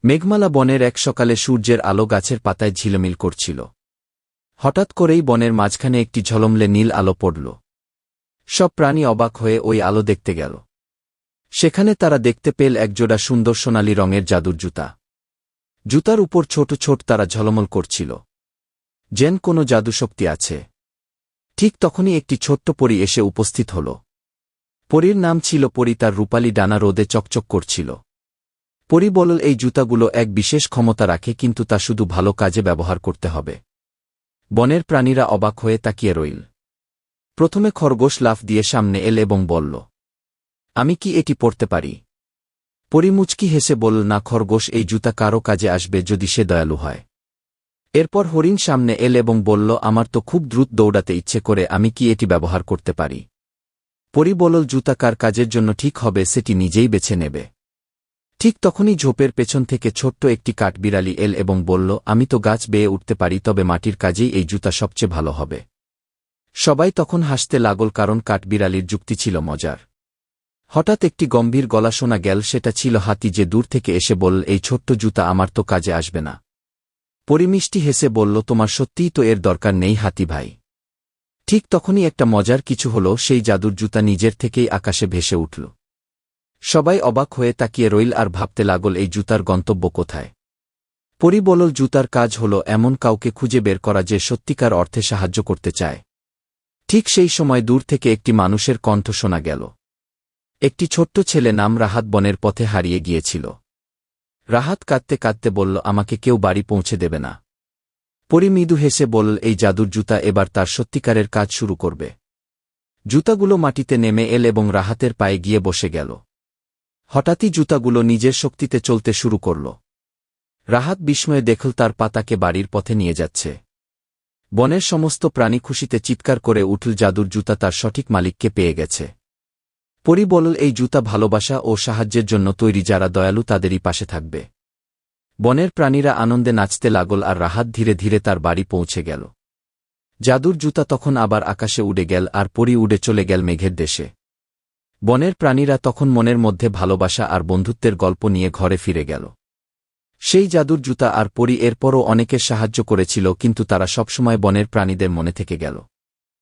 মেঘমালা বনের এক সকালে সূর্যের আলো গাছের পাতায় ঝিলমিল করছিল। হঠাৎ করেই বনের মাঝখানে একটি ঝলমলে নীল আলো পড়ল। সব প্রাণী অবাক হয়ে ওই আলো দেখতে গেল। সেখানে তারা দেখতে পেল একজোড়া সুন্দর সোনালী রঙের জাদুর জুতা। জুতার উপর ছোট ছোট তারা ঝলমল করছিল, যেন কোনো জাদুশক্তি আছে। ঠিক তখনই একটি ছোট্ট পরী এসে উপস্থিত হল। পরীর নাম ছিল পরী, তার রূপালী ডানা রোদে চকচক করছিল। পরী বলল, এই জুতাগুলো এক বিশেষ ক্ষমতা রাখে, কিন্তু তা শুধু ভালো কাজে ব্যবহার করতে হবে। বনের প্রাণীরা অবাক হয়ে তাকিয়ে রইল। প্রথমে খরগোশ লাফ দিয়ে সামনে এল এবং বলল, আমি কি এটি পরতে পারি? পরী মুচকি হেসে বলল, না খরগোশ, এই জুতা কারো কাজে আসবে যদি সে দয়ালু হয়। এরপর হরিণ সামনে এল এবং বলল, আমার তো খুব দ্রুত দৌড়াতে ইচ্ছে করে, আমি কি এটি ব্যবহার করতে পারি? পরী বলল, জুতা কার কাজের জন্য ঠিক হবে সেটি নিজেই বেছে নেবে। ঠিক তখনই ঝোপের পেছন থেকে ছোট্ট একটি কাঠবিড়ালি এল এবং বলল, আমি তো গাছ বেয়ে উঠতে পারি, তবে মাটির কাজেই এই জুতা সবচেয়ে ভালো হবে। সবাই তখন হাসতে লাগল, কারণ কাঠবিড়ালির যুক্তি ছিল মজার। হঠাৎ একটি গম্ভীর গলা শোনা গেল, সেটা ছিল হাতি, যে দূর থেকে এসে বলল, এই ছোট্ট জুতা আমার তো কাজে আসবে না। পরী মিষ্টি হেসে বলল, তোমার সত্যিই তো এর দরকার নেই হাতি ভাই। ঠিক তখনই একটা মজার কিছু হল, সেই জাদুর জুতা নিজের থেকেই আকাশে ভেসে উঠল। সবাই অবাক হয়ে তাকিয়ে রইল আর ভাবতে লাগল, এই জুতার গন্তব্য কোথায়? পরী বলল, জুতার কাজ হল এমন কাউকে খুঁজে বের করা যে সত্যিকার অর্থে সাহায্য করতে চায়। ঠিক সেই সময় দূর থেকে একটি মানুষের কণ্ঠ শোনা গেল। একটি ছোট্ট ছেলে নাম রাহাত বনের পথে হারিয়ে গিয়েছিল। রাহাত কাঁদতে কাঁদতে বলল, আমাকে কেউ বাড়ি পৌঁছে দেবে না? পরী মৃদু হেসে বলল, এই জাদুর জুতা এবার তার সত্যিকারের কাজ শুরু করবে। জুতাগুলো মাটিতে নেমে এল এবং রাহাতের পায়ে গিয়ে বসে গেল। হঠাৎই জুতাগুলো নিজের শক্তিতে চলতে শুরু করল। রাহাত বিস্ময়ে দেখল তার পাতাকে বাড়ির পথে নিয়ে যাচ্ছে। বনের সমস্ত প্রাণী খুশিতে চিৎকার করে উঠল, জাদুর জুতা তার সঠিক মালিককে পেয়ে গেছে। পরী বলল, এই জুতা ভালোবাসা ও সাহায্যের জন্য তৈরি, যারা দয়ালু তাদেরই পাশে থাকবে। বনের প্রাণীরা আনন্দে নাচতে লাগল আর রাহাত ধীরে ধীরে তার বাড়ি পৌঁছে গেল। জাদুর জুতা তখন আবার আকাশে উড়ে গেল আর পরী উড়ে চলে গেল মেঘের দেশে। বনের প্রাণীরা তখন মনের মধ্যে ভালোবাসা আর বন্ধুত্বের গল্প নিয়ে ঘরে ফিরে গেল। সেই জাদুর জুতা আর পরী এরপরও অনেকের সাহায্য করেছিল, কিন্তু তারা সবসময় বনের প্রাণীদের মনে থেকে গেল।